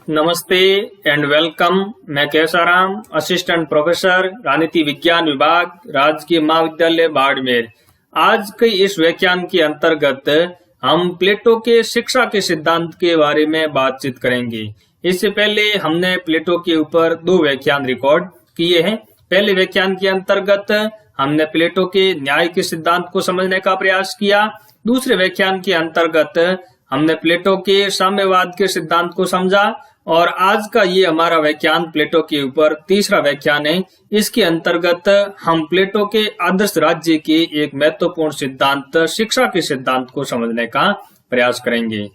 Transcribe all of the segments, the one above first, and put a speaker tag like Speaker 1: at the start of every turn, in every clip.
Speaker 1: नमस्ते and welcome. मैं Kesaram, assistant professor राजनीति विज्ञान विभाग, राजकीय महाविद्यालय बाड़मेर। आज के इस व्याख्यान के अंतर्गत हम प्लेटो के शिक्षा के सिद्धांत के बारे में बातचीत करेंगे। इससे पहले हमने प्लेटो के ऊपर 2 व्याख्यान रिकॉर्ड किए हैं। पहले व्याख्यान के अंतर्गत हमने प्लेटो के न्याय के सिद्धांत को समझने का प्रयास किया। दूसरे व्याख्यान के अंतर्गत हमने प्लेटो के साम्यवाद के सिद्धांत को समझा और आज का ये हमारा व्याख्यान प्लेटो के ऊपर तीसरा व्याख्यान है। इसके अंतर्गत हम प्लेटो के आदर्श राज्य के एक महत्वपूर्ण सिद्धांत शिक्षा के सिद्धांत को समझने का प्रयास करेंगे।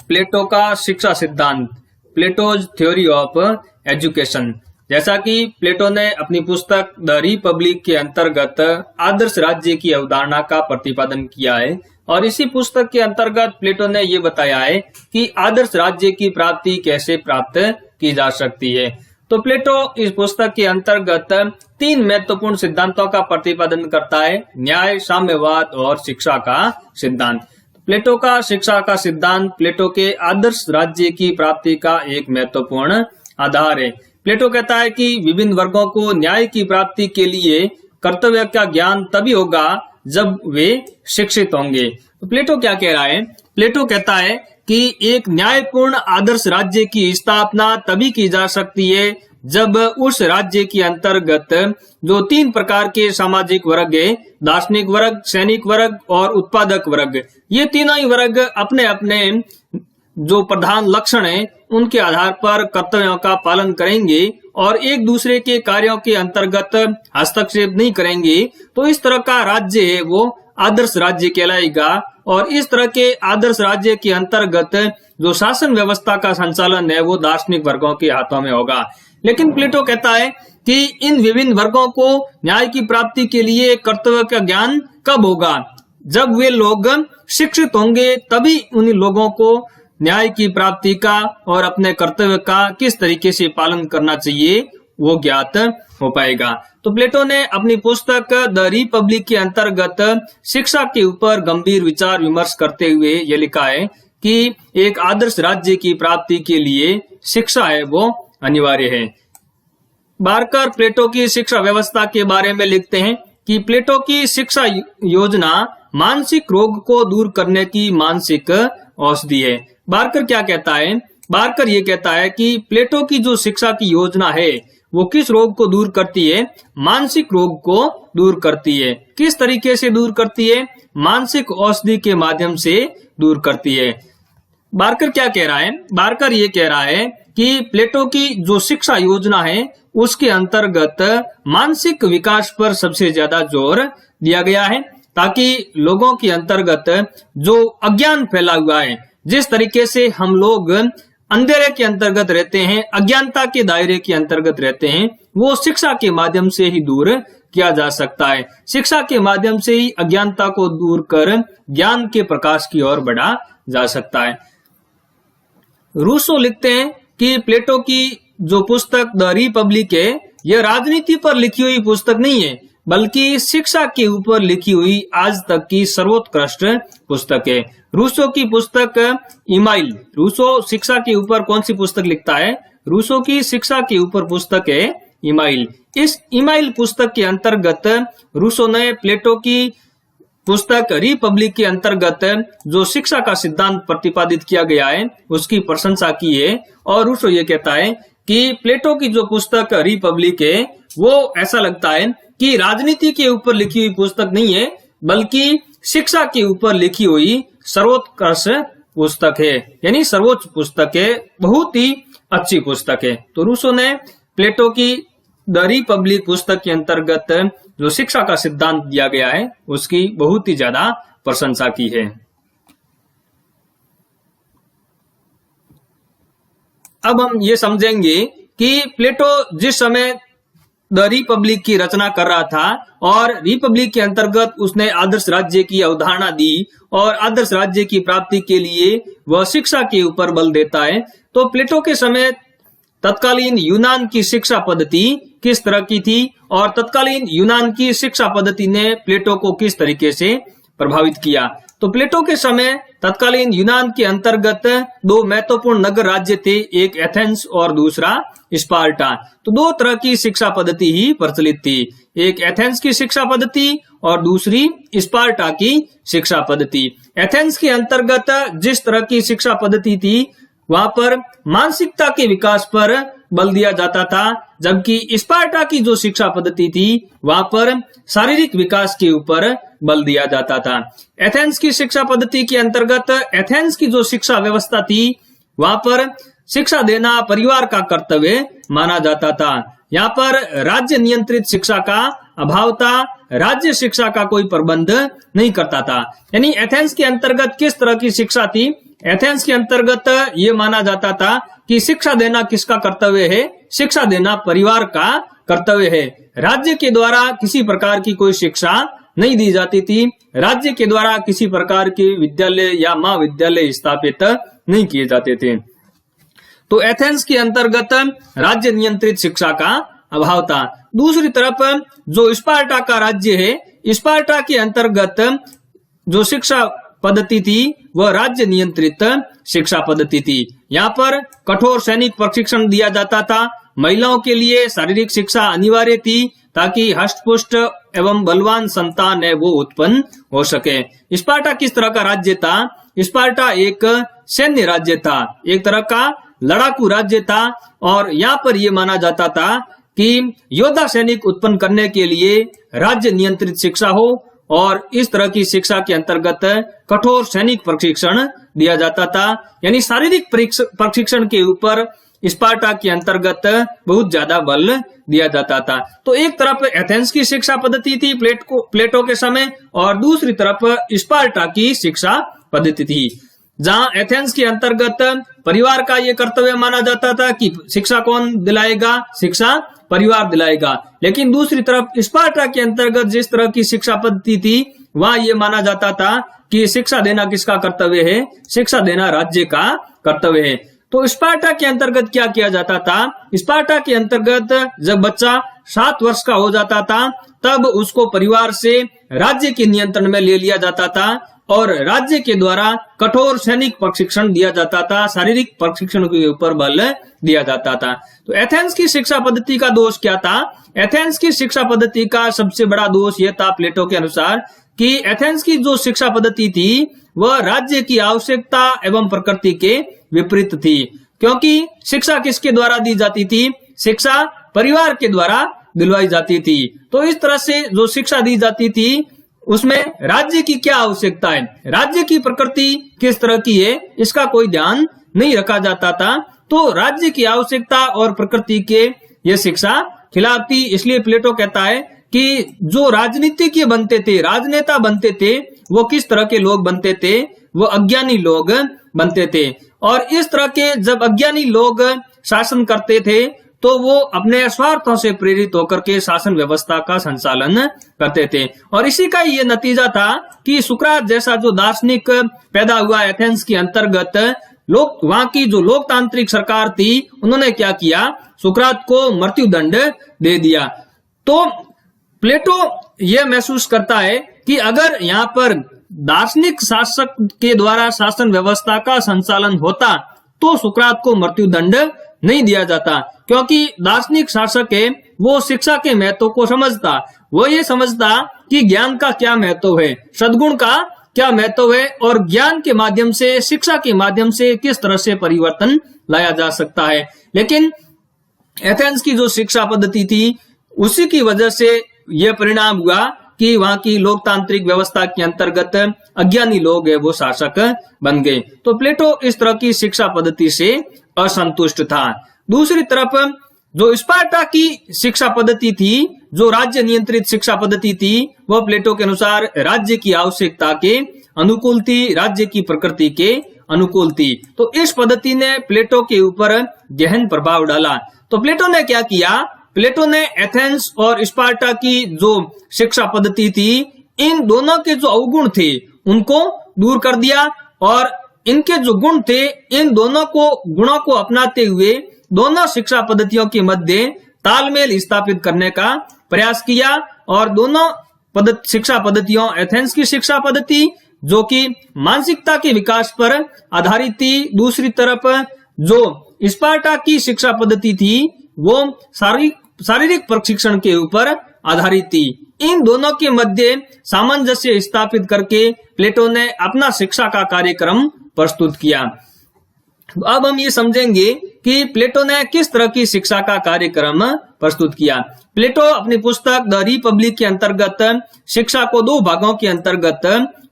Speaker 1: प्लेटो का शिक्षा सिद्धांत, प्लेटोज थ्योरी ऑफ एजुकेशन। जैसा कि प्लेटो ने अपनी पुस्तक द रिपब्लिक के अंतर्गत आदर्श राज्य की अवधारणा का प्रतिपादन किया है और इसी पुस्तक के अंतर्गत प्लेटो ने ये बताया है कि आदर्श राज्य की प्राप्ति कैसे प्राप्त की जा सकती है। तो प्लेटो इस पुस्तक के अंतर्गत 3 महत्वपूर्ण सिद्धांतों का प्रतिपादन करता है: न्याय, साम्यवाद और शिक्षा का सिद्धांत। प्लेटो का शिक्षा का सिद्धांत प्लेटो के आदर्श राज्य की प्राप्ति का एक महत्वपूर्ण आधार है। प्लेटो कहता है कि विभिन्न वर्गों को न्याय की प्राप्ति के लिए कर्तव्य का ज्ञान तभी होगा जब वे शिक्षित होंगे। तो प्लेटो क्या कह रहा है? प्लेटो कहता है कि एक न्यायपूर्ण आदर्श राज्य की स्थापना तभी की जा सकती है जब उस राज्य के अंतर्गत जो 3 प्रकार के सामाजिक वर्ग है, दार्शनिक वर्ग, सैनिक वर्ग और उत्पादक वर्ग, ये तीनों ही वर्ग अपने अपने जो प्रधान लक्षण है उनके आधार पर कर्तव्यों का पालन करेंगे और एक दूसरे के कार्यों के अंतर्गत हस्तक्षेप नहीं करेंगे। तो इस तरह का राज्य है वो आदर्श राज्य कहलाएगा और इस तरह के आदर्श राज्य के अंतर्गत जो शासन व्यवस्था का संचालन है वो दार्शनिक वर्गों के हाथों में होगा। लेकिन प्लेटो कहता है कि इन विभिन्न वर्गों को न्याय की प्राप्ति के लिए कर्तव्य का ज्ञान कब होगा? जब वे लोग शिक्षित होंगे तभी उन लोगों को न्याय की प्राप्ति का और अपने कर्तव्य का किस तरीके से पालन करना चाहिए वो ज्ञात हो पाएगा। तो प्लेटो ने अपनी पुस्तक द रिपब्लिक के अंतर्गत शिक्षा के ऊपर गंभीर विचार विमर्श करते हुए ये लिखा है कि एक आदर्श राज्य की प्राप्ति के लिए शिक्षा है वो अनिवार्य है। बारकर प्लेटो की शिक्षा व्यवस्था के बारे में लिखते हैं कि प्लेटो की शिक्षा योजना मानसिक रोग को दूर करने की मानसिक औषधि है। बारकर क्या कहता है? बारकर ये कहता है कि प्लेटो की जो शिक्षा की योजना है वो किस रोग को दूर करती है? मानसिक रोग को दूर करती है। किस तरीके से दूर करती है? मानसिक औषधि के माध्यम से दूर करती है। बारकर क्या कह रहा है? बारकर ये कह रहा है कि प्लेटो की जो शिक्षा योजना है उसके अंतर्गत मानसिक विकास पर सबसे ज्यादा जोर दिया गया है ताकि लोगों के अंतर्गत जो अज्ञान फैला हुआ है, जिस तरीके से हम लोग अंधेरे के अंतर्गत रहते हैं, अज्ञानता के दायरे के अंतर्गत रहते हैं, वो शिक्षा के माध्यम से ही दूर किया जा सकता है। शिक्षा के माध्यम से ही अज्ञानता को दूर कर ज्ञान के प्रकाश की ओर बढ़ा जा सकता है। रूसो लिखते हैं कि प्लेटो की जो पुस्तक द रिपब्लिक है यह राजनीति पर लिखी हुई पुस्तक नहीं है बल्कि शिक्षा के ऊपर लिखी हुई आज तक की सर्वोत्कृष्ट पुस्तक है। रूसो की पुस्तक इमाइल, रूसो शिक्षा के ऊपर कौन सी पुस्तक लिखता है? रूसो की शिक्षा के ऊपर पुस्तक है इमाइल। इस इमाइल पुस्तक के अंतर्गत रूसो ने प्लेटो की पुस्तक रिपब्लिक के अंतर्गत जो शिक्षा का सिद्धांत प्रतिपादित किया गया है उसकी प्रशंसा की है और रूसो ये कहता है कि प्लेटो की जो पुस्तक रिपब्लिक है वो ऐसा लगता है कि राजनीति के ऊपर लिखी हुई पुस्तक नहीं है बल्कि शिक्षा के ऊपर लिखी हुई सर्वोत्कृष्ट पुस्तक है, यानी सर्वोच्च पुस्तक है, बहुत ही अच्छी पुस्तक है। तो रूसो ने प्लेटो की द रिपब्लिक पुस्तक के अंतर्गत जो शिक्षा का सिद्धांत दिया गया है उसकी बहुत ही ज्यादा प्रशंसा की है। अब हम ये समझेंगे कि प्लेटो जिस समय द रिपब्लिक की रचना कर रहा था और रिपब्लिक के अंतर्गत उसने आदर्श राज्य की अवधारणा दी और आदर्श राज्य की प्राप्ति के लिए वह शिक्षा के ऊपर बल देता है। तो प्लेटो के समय तत्कालीन यूनान की शिक्षा पद्धति किस तरह की थी और तत्कालीन यूनान की शिक्षा पद्धति ने प्लेटो को किस तरीके से प्रभावित किया। तो तो प्लेटो के समय तत्कालीन यूनान के अंतर्गत दो महत्वपूर्ण नगर राज्य थे, एक एथेंस और दूसरा स्पार्टा। तो दो तरह की शिक्षा पद्धति ही प्रचलित थी, एक एथेंस की शिक्षा पद्धति और दूसरी स्पार्टा की शिक्षा पद्धति। एथेंस के अंतर्गत जिस तरह की शिक्षा पद्धति थी वहां पर मानसिकता के विकास पर बल दिया जाता था, जबकि स्पार्टा की जो शिक्षा पद्धति थी वहां पर शारीरिक विकास के ऊपर बल दिया जाता था। एथेंस की शिक्षा पद्धति के अंतर्गत एथेंस की जो शिक्षा व्यवस्था थी वहां पर शिक्षा देना परिवार का कर्तव्य माना जाता था। यहाँ पर राज्य नियंत्रित शिक्षा का अभाव था, राज्य शिक्षा का कोई प्रबंध नहीं करता था। यानी एथेंस के अंतर्गत किस तरह की शिक्षा थी? एथेंस के अंतर्गत ये माना जाता था कि शिक्षा देना किसका कर्तव्य है? शिक्षा देना परिवार का कर्तव्य है। राज्य के द्वारा किसी प्रकार की कोई शिक्षा नहीं दी जाती थी, राज्य के द्वारा किसी प्रकार के विद्यालय या महाविद्यालय स्थापित नहीं किए जाते थे। तो एथेंस के अंतर्गत राज्य नियंत्रित शिक्षा का अभाव था। दूसरी तरफ जो स्पार्टा का राज्य है, स्पार्टा के अंतर्गत जो शिक्षा पद्धति थी वह राज्य नियंत्रित शिक्षा पद्धति थी। यहाँ पर कठोर सैनिक प्रशिक्षण दिया जाता था, महिलाओं के लिए शारीरिक शिक्षा अनिवार्य थी ताकि हष्टपुष्ट एवं बलवान संतान है वो उत्पन्न हो सके। स्पार्टा किस तरह का राज्य था? स्पार्टा एक सैन्य राज्य था, एक तरह का लड़ाकू राज्य था, और यहाँ पर यह माना जाता था कि योद्धा सैनिक उत्पन्न करने के लिए राज्य नियंत्रित शिक्षा हो, और इस तरह की शिक्षा के अंतर्गत कठोर सैनिक प्रशिक्षण दिया जाता था। यानी शारीरिक प्रशिक्षण के ऊपर स्पार्टा के अंतर्गत बहुत ज्यादा बल दिया जाता था। तो एक तरफ एथेंस की शिक्षा पद्धति थी प्लेटो के समय, और दूसरी तरफ स्पार्टा की शिक्षा पद्धति थी। जहां एथेंस के अंतर्गत परिवार का ये कर्तव्य माना जाता था कि शिक्षा कौन दिलाएगा? शिक्षा परिवार दिलाएगा। लेकिन दूसरी तरफ स्पार्टा के अंतर्गत जिस तरह की शिक्षा पद्धति थी वहां ये माना जाता था कि शिक्षा देना किसका कर्तव्य है? शिक्षा देना राज्य का कर्तव्य है। तो स्पार्टा के अंतर्गत क्या किया जाता था? स्पार्टा के अंतर्गत जब बच्चा 7 वर्ष का हो जाता था तब उसको परिवार से राज्य के नियंत्रण में ले लिया जाता था, और राज्य के द्वारा कठोर सैनिक प्रशिक्षण दिया जाता था, शारीरिक प्रशिक्षण के ऊपर बल दिया जाता था। तो एथेंस की शिक्षा पद्धति का दोष क्या था? एथेंस की शिक्षा पद्धति का सबसे बड़ा दोष यह था प्लेटो के अनुसार कि एथेंस की जो शिक्षा पद्धति थी वह राज्य की आवश्यकता एवं प्रकृति के विपरीत थी, क्योंकि शिक्षा किसके द्वारा दी जाती थी? शिक्षा परिवार के द्वारा दिलवाई जाती थी। तो इस तरह से जो शिक्षा दी जाती थी उसमें राज्य की क्या आवश्यकता है, राज्य की प्रकृति किस तरह की है, इसका कोई ध्यान नहीं रखा जाता था। तो राज्य की आवश्यकता और प्रकृति के ये शिक्षा खिलाफ थी। इसलिए प्लेटो कहता है कि जो राजनीतिज्ञ बनते थे, राजनेता बनते थे, वो किस तरह के लोग बनते थे? वो अज्ञानी लोग बनते थे। और इस तरह के जब अज्ञानी लोग शासन करते थे तो वो अपने स्वार्थों से प्रेरित होकर के शासन व्यवस्था का संचालन करते थे, और इसी का ये नतीजा था कि सुकरात जैसा जो दार्शनिक पैदा हुआ एथेंस के अंतर्गत। लोग वहां की जो लोकतांत्रिक सरकार थी उन्होंने क्या किया? सुकरात को मृत्यु दंड दे दिया। तो प्लेटो यह महसूस करता है कि अगर यहाँ पर दार्शनिक शासक के द्वारा शासन व्यवस्था का संचालन होता तो सुकरात को मृत्यु दंड नहीं दिया जाता, क्योंकि दार्शनिक शासक है वो शिक्षा के महत्व को समझता। वो ये समझता कि ज्ञान का क्या महत्व है, सद्गुण का क्या महत्व है, और ज्ञान के माध्यम से, शिक्षा के माध्यम से किस तरह से परिवर्तन लाया जा सकता है। लेकिन एथेंस की जो शिक्षा पद्धति थी उसी की वजह से यह परिणाम हुआ कि वहां की लोकतांत्रिक व्यवस्था के अंतर्गत अज्ञानी लोग है वो शासक बन गए। तो प्लेटो इस तरह की शिक्षा पद्धति से असंतुष्ट था। दूसरी तरफ जो स्पार्टा की शिक्षा पद्धति थी, जो राज्य नियंत्रित शिक्षा पद्धति थी, वह प्लेटो के अनुसार राज्य की आवश्यकता के अनुकूल थी, राज्य की प्रकृति के अनुकूल थी। तो इस पद्धति ने प्लेटो के ऊपर गहन प्रभाव डाला। तो प्लेटो ने क्या किया? प्लेटो ने एथेंस और स्पार्टा की जो शिक्षा पद्धति थी, इन दोनों के जो अवगुण थे उनको दूर कर दिया, और इनके जो गुण थे इन दोनों गुणों को अपनाते हुए दोनों शिक्षा पद्धतियों के मध्य तालमेल स्थापित करने का प्रयास किया। और दोनों शिक्षा पद्धतियों, एथेंस की शिक्षा पद्धति जो कि मानसिकता के विकास पर आधारित थी। दूसरी तरफ जो स्पार्टा की शिक्षा पद्धति थी वो शारीरिक प्रशिक्षण के ऊपर आधारित थी। इन दोनों के मध्य सामंजस्य स्थापित करके प्लेटो ने अपना शिक्षा का कार्यक्रम प्रस्तुत किया। अब हम ये समझेंगे कि प्लेटो ने किस तरह की शिक्षा का कार्यक्रम प्रस्तुत किया। प्लेटो अपनी पुस्तक द रिपब्लिक के अंतर्गत शिक्षा को दो भागों के अंतर्गत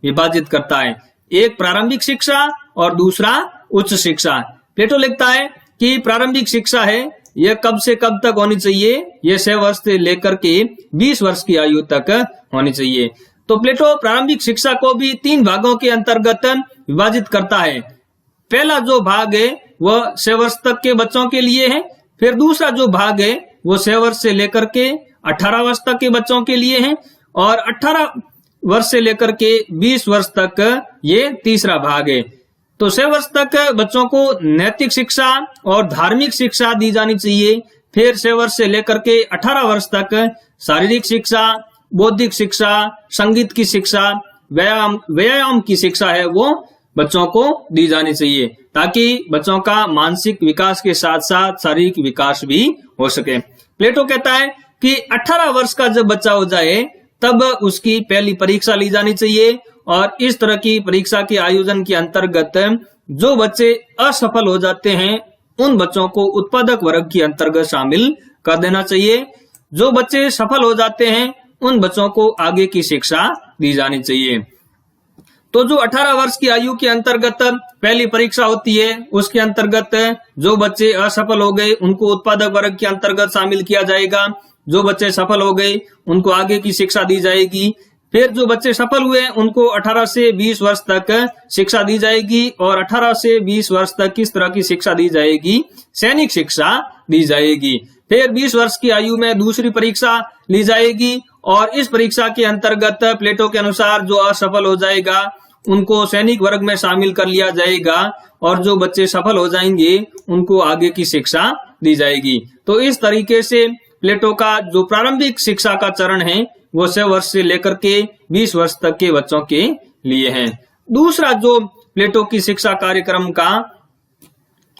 Speaker 1: विभाजित करता है, एक प्रारंभिक शिक्षा और दूसरा उच्च शिक्षा। प्लेटो लिखता है कि प्रारंभिक शिक्षा है यह कब से कब तक होनी चाहिए, यह 6 वर्ष से लेकर के 20 वर्ष की आयु तक होनी चाहिए। तो प्लेटो प्रारंभिक शिक्षा को भी 3 भागों के अंतर्गत विभाजित करता है। पहला जो भाग है वह 6 वर्ष तक के बच्चों के लिए है, फिर दूसरा जो भाग है वो 6 वर्ष से लेकर के 18 वर्ष तक के बच्चों के लिए है, और 18 वर्ष से लेकर के 20 वर्ष तक ये तीसरा भाग है। तो 6 वर्ष तक बच्चों को नैतिक शिक्षा और धार्मिक शिक्षा दी जानी चाहिए, फिर 6 वर्ष से लेकर के 18 वर्ष तक शारीरिक शिक्षा, बौद्धिक शिक्षा, संगीत की शिक्षा, व्यायाम की शिक्षा है वो बच्चों को दी जानी चाहिए, ताकि बच्चों का मानसिक विकास के साथ साथ शारीरिक विकास भी हो सके। प्लेटो कहता है कि 18 वर्ष का जब बच्चा हो जाए तब उसकी पहली परीक्षा ली जानी चाहिए, और इस तरह की परीक्षा के आयोजन के अंतर्गत जो बच्चे असफल हो जाते हैं उन बच्चों को उत्पादक वर्ग के अंतर्गत शामिल कर देना चाहिए। जो बच्चे सफल हो जाते हैं उन बच्चों को आगे की शिक्षा दी जानी चाहिए। तो जो 18 वर्ष की आयु के अंतर्गत पहली परीक्षा होती है उसके अंतर्गत जो बच्चे असफल हो गए उनको उत्पादक वर्ग के अंतर्गत शामिल किया जाएगा, जो बच्चे सफल हो गए उनको आगे की शिक्षा दी जाएगी। फिर जो बच्चे सफल हुए उनको 18 से 20 वर्ष तक शिक्षा दी जाएगी, और 18 से 20 वर्ष तक किस तरह की शिक्षा दी जाएगी, सैनिक शिक्षा दी जाएगी। फिर 20 वर्ष की आयु में दूसरी परीक्षा ली जाएगी, और इस परीक्षा के अंतर्गत प्लेटो के अनुसार जो असफल हो जाएगा उनको सैनिक वर्ग में शामिल कर लिया जाएगा, और जो बच्चे सफल हो जाएंगे उनको आगे की शिक्षा दी जाएगी। तो इस तरीके से प्लेटो का जो प्रारंभिक शिक्षा का चरण है वो 6 वर्ष से लेकर के 20 वर्ष तक के बच्चों के लिए है। दूसरा जो प्लेटो की शिक्षा कार्यक्रम का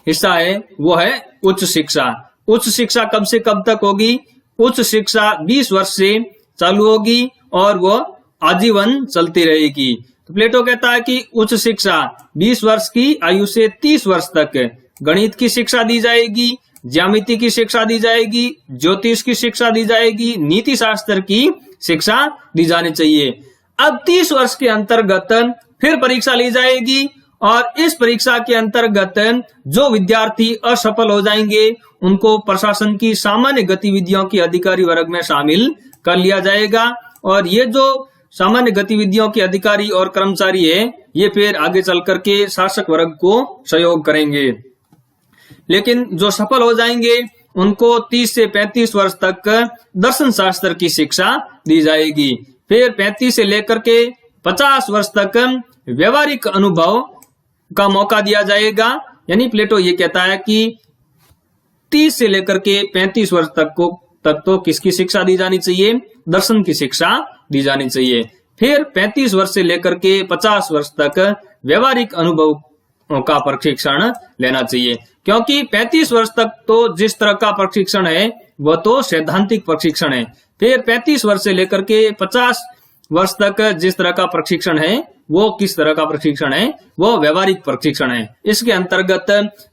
Speaker 1: हिस्सा है वो है उच्च शिक्षा। उच्च शिक्षा कब से कब तक होगी? उच्च शिक्षा 20 वर्ष से चालू होगी और वो आजीवन चलती रहेगी। तो प्लेटो कहता है कि उच्च शिक्षा 20 वर्ष की आयु से 30 वर्ष तक गणित की शिक्षा दी जाएगी, ज्यामिति की शिक्षा दी जाएगी, ज्योतिष की शिक्षा दी जाएगी, नीति शास्त्र की शिक्षा दी जानी चाहिए। अब 30 वर्ष के अंतर्गत फिर परीक्षा ली जाएगी, और इस परीक्षा के अंतर्गत जो विद्यार्थी असफल हो जाएंगे उनको प्रशासन की सामान्य गतिविधियों के अधिकारी वर्ग में शामिल कर लिया जाएगा, और ये जो सामान्य गतिविधियों के अधिकारी और कर्मचारी है ये फिर आगे चल करके शासक वर्ग को सहयोग करेंगे। लेकिन जो सफल हो जाएंगे उनको 30 से 35 वर्ष तक दर्शन शास्त्र की शिक्षा दी जाएगी। फिर 35 से लेकर के 50 वर्ष तक व्यवहारिक अनुभव का मौका दिया जाएगा। यानी प्लेटो ये कहता है कि 30 से लेकर के 35 वर्ष तक तो किसकी शिक्षा दी जानी चाहिए? दर्शन की शिक्षा दी जानी चाहिए। फिर 35 वर्ष से लेकर के 50 वर्ष तक व्यवहारिक अनुभव का प्रशिक्षण लेना चाहिए, क्योंकि 35 वर्ष तक तो जिस तरह का प्रशिक्षण है वह तो सैद्धांतिक प्रशिक्षण है। फिर 35 वर्ष से लेकर के 50 वर्ष तक जिस तरह का प्रशिक्षण है वो किस तरह का प्रशिक्षण है? वो व्यवहारिक प्रशिक्षण है। इसके अंतर्गत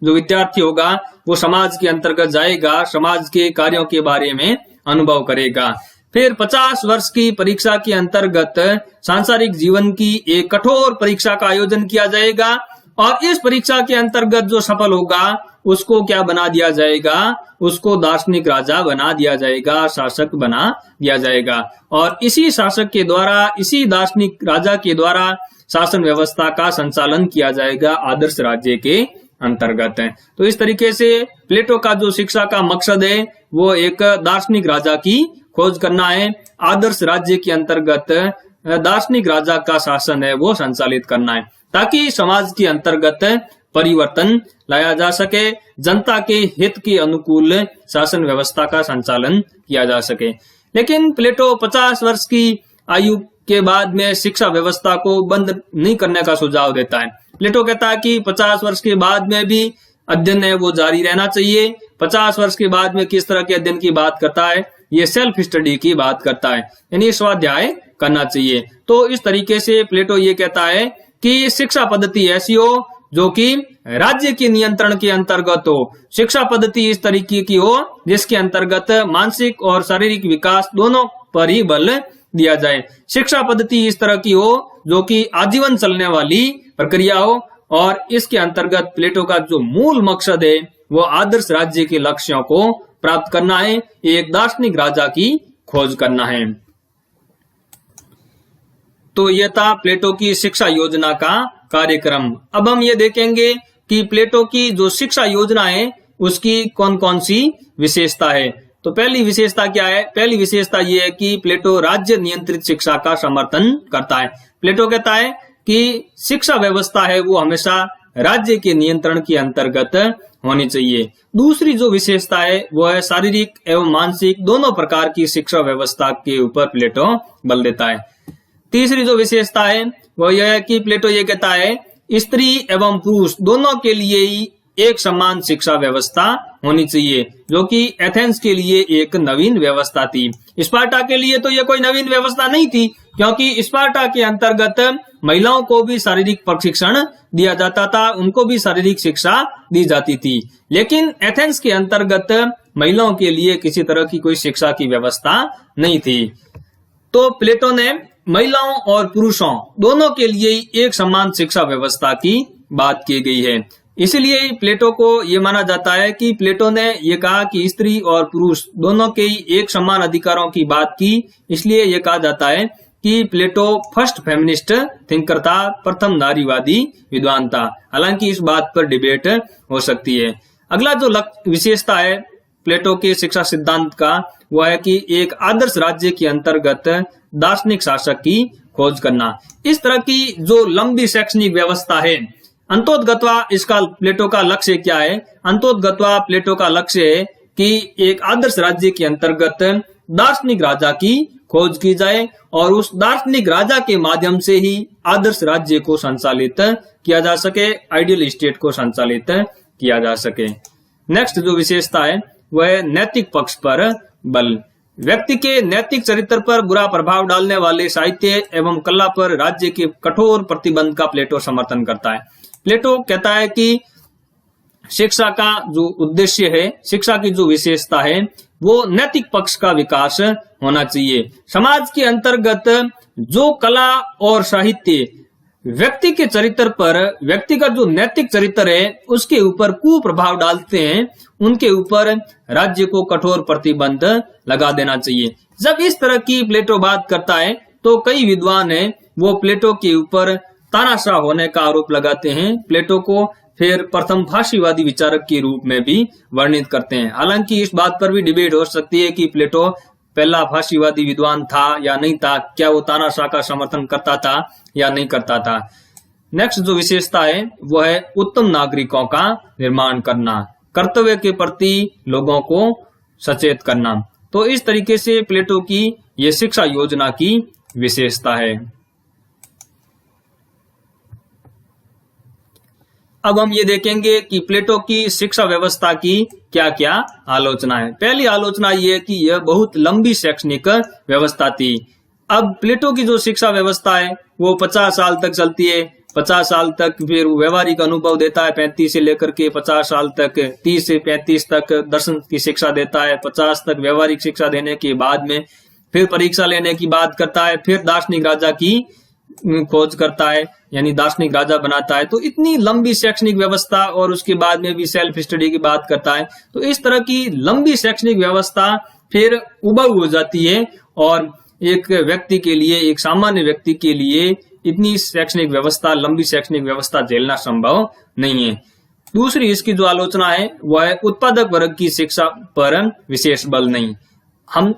Speaker 1: जो विद्यार्थी होगा वो समाज के अंतर्गत जाएगा, समाज के कार्यों के बारे में अनुभव करेगा। फिर 50 वर्ष की परीक्षा के अंतर्गत सांसारिक जीवन की एक कठोर परीक्षा का आयोजन किया जाएगा, और इस परीक्षा के अंतर्गत जो सफल होगा उसको क्या बना दिया जाएगा? उसको दार्शनिक राजा बना दिया जाएगा, शासक बना दिया जाएगा, और इसी शासक के द्वारा, इसी दार्शनिक राजा के द्वारा शासन व्यवस्था का संचालन किया जाएगा आदर्श राज्य के अंतर्गत। तो इस तरीके से प्लेटो का जो शिक्षा का मकसद है वो एक दार्शनिक राजा की खोज करना है, आदर्श राज्य के अंतर्गत दार्शनिक राजा का शासन है वो संचालित करना है, ताकि समाज के अंतर्गत परिवर्तन लाया जा सके, जनता के हित के अनुकूल शासन व्यवस्था का संचालन किया जा सके। लेकिन प्लेटो 50 वर्ष की आयु के बाद में शिक्षा व्यवस्था को बंद नहीं करने का सुझाव देता है। प्लेटो कहता है कि 50 वर्ष के बाद में भी अध्ययन है वो जारी रहना चाहिए। 50 वर्ष के बाद में किस तरह के अध्ययन की बात करता है, ये सेल्फ स्टडी की बात करता है, यानी स्वाध्याय करना चाहिए। तो इस तरीके से प्लेटो ये कहता है कि शिक्षा पद्धति ऐसी हो जो कि राज्य के नियंत्रण के अंतर्गत हो। शिक्षा पद्धति इस तरीके की हो जिसके अंतर्गत मानसिक और शारीरिक विकास दोनों पर ही बल दिया जाए। शिक्षा पद्धति इस तरह की हो जो कि आजीवन चलने वाली प्रक्रिया हो, और इसके अंतर्गत प्लेटो का जो मूल मकसद है वो आदर्श राज्य के लक्ष्यों को प्राप्त करना है, एक दार्शनिक राजा की खोज करना है। तो यह था प्लेटो की शिक्षा योजना का कार्यक्रम। अब हम ये देखेंगे कि प्लेटो की जो शिक्षा योजना है उसकी कौन कौन सी विशेषता है। तो पहली विशेषता क्या है? पहली विशेषता यह है कि प्लेटो राज्य नियंत्रित शिक्षा का समर्थन करता है। प्लेटो कहता है कि शिक्षा व्यवस्था है वो हमेशा राज्य के नियंत्रण के अंतर्गत होनी चाहिए। दूसरी जो विशेषता है वो है शारीरिक एवं मानसिक दोनों प्रकार की शिक्षा व्यवस्था के ऊपर प्लेटो बल देता है। तीसरी जो विशेषता है वो यह है कि प्लेटो ये कहता है स्त्री एवं पुरुष दोनों के लिए ही एक समान शिक्षा व्यवस्था होनी चाहिए, जो कि एथेंस के लिए एक नवीन व्यवस्था थी। स्पार्टा के लिए तो ये कोई नवीन व्यवस्था नहीं थी, क्योंकि स्पार्टा के अंतर्गत महिलाओं को भी शारीरिक प्रशिक्षण दिया जाता था, उनको भी शारीरिक शिक्षा दी जाती थी। लेकिन एथेंस के अंतर्गत महिलाओं के लिए किसी तरह की कोई शिक्षा की व्यवस्था नहीं थी। तो प्लेटो ने महिलाओं और पुरुषों दोनों के लिए एक समान शिक्षा व्यवस्था की बात की गई है। इसलिए प्लेटो को यह माना जाता है कि प्लेटो ने यह कहा कि स्त्री और पुरुष दोनों के एक समान अधिकारों की बात की, इसलिए यह कहा जाता है कि प्लेटो फर्स्ट फेमिनिस्ट थिंकर था, प्रथम नारीवादी विद्वान था। हालांकि इस बात पर डिबेट हो सकती है। अगला जो विशेषता है प्लेटो के शिक्षा सिद्धांत का वह है कि एक आदर्श राज्य के अंतर्गत दार्शनिक शासक की खोज करना। इस तरह की जो लंबी शैक्षणिक व्यवस्था है, अंतोदगत्वा इसका प्लेटो का लक्ष्य क्या है? अंतोदगत्वा प्लेटो का लक्ष्य है कि एक आदर्श राज्य के अंतर्गत दार्शनिक राजा की खोज की जाए और उस दार्शनिक राजा के माध्यम से ही आदर्श राज्य को संचालित किया जा सके, आइडियल स्टेट को संचालित किया जा सके। नेक्स्ट जो विशेषता है वह नैतिक पक्ष पर बल। व्यक्ति के नैतिक चरित्र पर बुरा प्रभाव डालने वाले साहित्य एवं कला पर राज्य के कठोर प्रतिबंध का प्लेटो समर्थन करता है। प्लेटो कहता है कि शिक्षा का जो उद्देश्य है, शिक्षा की जो विशेषता है वो नैतिक पक्ष का विकास होना चाहिए। समाज के अंतर्गत जो कला और साहित्य व्यक्ति के चरित्र पर, व्यक्ति का जो नैतिक चरित्र है उसके ऊपर कुप्रभाव डालते हैं, उनके ऊपर राज्य को कठोर प्रतिबंध लगा देना चाहिए। जब इस तरह की प्लेटो बात करता है तो कई विद्वान हैं वो प्लेटो के ऊपर तानाशाह होने का आरोप लगाते हैं, प्लेटो को फिर प्रथम फाशीवादी विचारक के रूप में भी वर्णित करते हैं। हालांकि इस बात पर भी डिबेट हो सकती है कि प्लेटो पहला फाशीवादी विद्वान था या नहीं था, क्या वो तानाशाह का समर्थन करता था या नहीं करता था। नेक्स्ट जो विशेषता है वो है उत्तम नागरिकों का निर्माण करना, कर्तव्य के प्रति लोगों को सचेत करना। तो इस तरीके से प्लेटो की ये शिक्षा योजना की विशेषता है। अब हम ये देखेंगे कि प्लेटो की शिक्षा व्यवस्था की क्या क्या आलोचना है। पहली आलोचना ये कि यह बहुत लंबी शैक्षणिक व्यवस्था थी। अब प्लेटो की जो शिक्षा व्यवस्था है वो 50 साल तक चलती है। 50 साल तक फिर व्यवहारिक अनुभव देता है, 35 से लेकर के 50 साल तक, 30 से 35 तक दर्शन की शिक्षा देता है, 50 तक व्यवहारिक शिक्षा देने के बाद में फिर परीक्षा लेने की बात करता है, फिर दार्शनिक राजा की खोज करता है, यानी दार्शनिक राजा बनाता है। तो इतनी लंबी शैक्षणिक व्यवस्था और उसके बाद में भी सेल्फ स्टडी की बात करता है। तो इस तरह की लंबी शैक्षणिक व्यवस्था फिर उबाऊ हो जाती है और एक व्यक्ति के लिए, एक सामान्य व्यक्ति के लिए इतनी शैक्षणिक व्यवस्था, लंबी शैक्षणिक व्यवस्था झेलना संभव नहीं है। दूसरी इसकी जो आलोचना है वह है उत्पादक वर्ग की शिक्षा पर विशेष बल नहीं। हम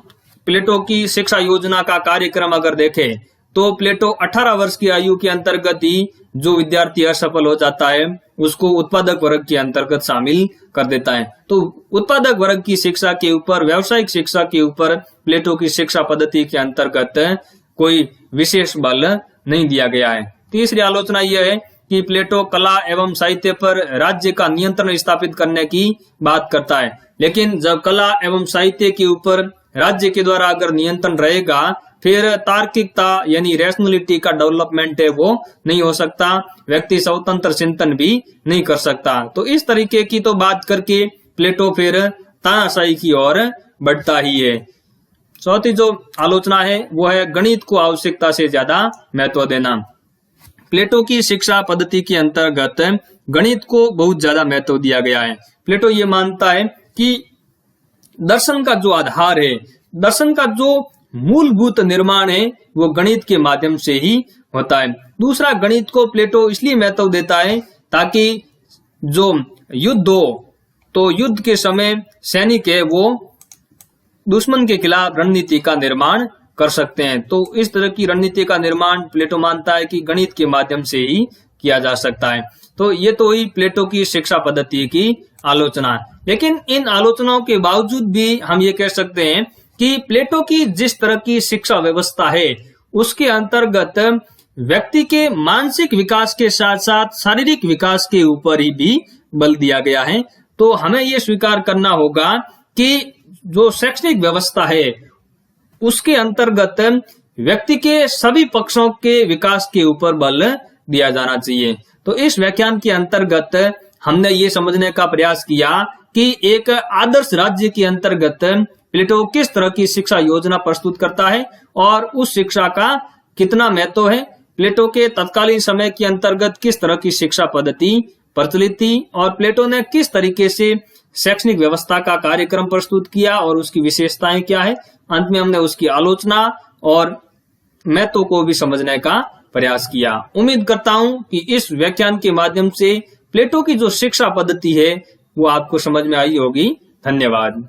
Speaker 1: प्लेटो की शिक्षा योजना का कार्यक्रम अगर देखें तो प्लेटो 18 वर्ष की आयु के अंतर्गत ही जो विद्यार्थी असफल हो जाता है उसको उत्पादक वर्ग के अंतर्गत शामिल कर देता है। तो उत्पादक वर्ग की शिक्षा के ऊपर, व्यावसायिक शिक्षा के ऊपर प्लेटो की शिक्षा पद्धति के अंतर्गत कोई विशेष बल नहीं दिया गया है। तीसरी आलोचना यह है कि प्लेटो कला एवं साहित्य पर राज्य का नियंत्रण स्थापित करने की बात करता है, लेकिन जब कला एवं साहित्य के ऊपर राज्य के द्वारा अगर नियंत्रण रहेगा, फिर तार्किकता यानी रैशनलिटी का डेवलपमेंट है वो नहीं हो सकता, व्यक्ति स्वतंत्र चिंतन भी नहीं कर सकता। तो इस तरीके की तो बात करके प्लेटो फिर तानाशाही की ओर बढ़ता ही है। चौथी जो आलोचना है वो है गणित को आवश्यकता से ज्यादा महत्व देना। प्लेटो की शिक्षा पद्धति के अंतर्गत गणित को बहुत ज्यादा महत्व दिया गया है। प्लेटो ये मानता है कि दर्शन का जो आधार है, दर्शन का जो मूलभूत निर्माण है वो गणित के माध्यम से ही होता है। दूसरा, गणित को प्लेटो इसलिए महत्व देता है ताकि जो युद्ध हो तो युद्ध के समय सैनिक है वो दुश्मन के खिलाफ रणनीति का निर्माण कर सकते हैं। तो इस तरह की रणनीति का निर्माण प्लेटो मानता है कि गणित के माध्यम से ही किया जा सकता है। तो ये तो हुई प्लेटो की शिक्षा पद्धति की आलोचना। लेकिन इन आलोचनाओं के बावजूद भी हम ये कह सकते हैं कि प्लेटो की जिस तरह की शिक्षा व्यवस्था है उसके अंतर्गत व्यक्ति के मानसिक विकास के साथ साथ शारीरिक विकास के ऊपर ही भी बल दिया गया है। तो हमें ये स्वीकार करना होगा कि जो शैक्षणिक व्यवस्था है उसके अंतर्गत व्यक्ति के सभी पक्षों के विकास के ऊपर बल दिया जाना चाहिए। तो इस व्याख्यान के अंतर्गत हमने ये समझने का प्रयास किया कि एक आदर्श राज्य के अंतर्गत प्लेटो किस तरह की शिक्षा योजना प्रस्तुत करता है और उस शिक्षा का कितना महत्व है, प्लेटो के तत्कालीन समय के अंतर्गत किस तरह की शिक्षा पद्धति प्रचलित थी और प्लेटो ने किस तरीके से शैक्षणिक व्यवस्था का कार्यक्रम प्रस्तुत किया और उसकी विशेषताएं क्या है। अंत में हमने उसकी आलोचना और महत्व को भी समझने का प्रयास किया। उम्मीद करता हूं कि इस व्याख्यान के माध्यम से प्लेटो की जो शिक्षा पद्धति है वो आपको समझ में आई होगी। धन्यवाद।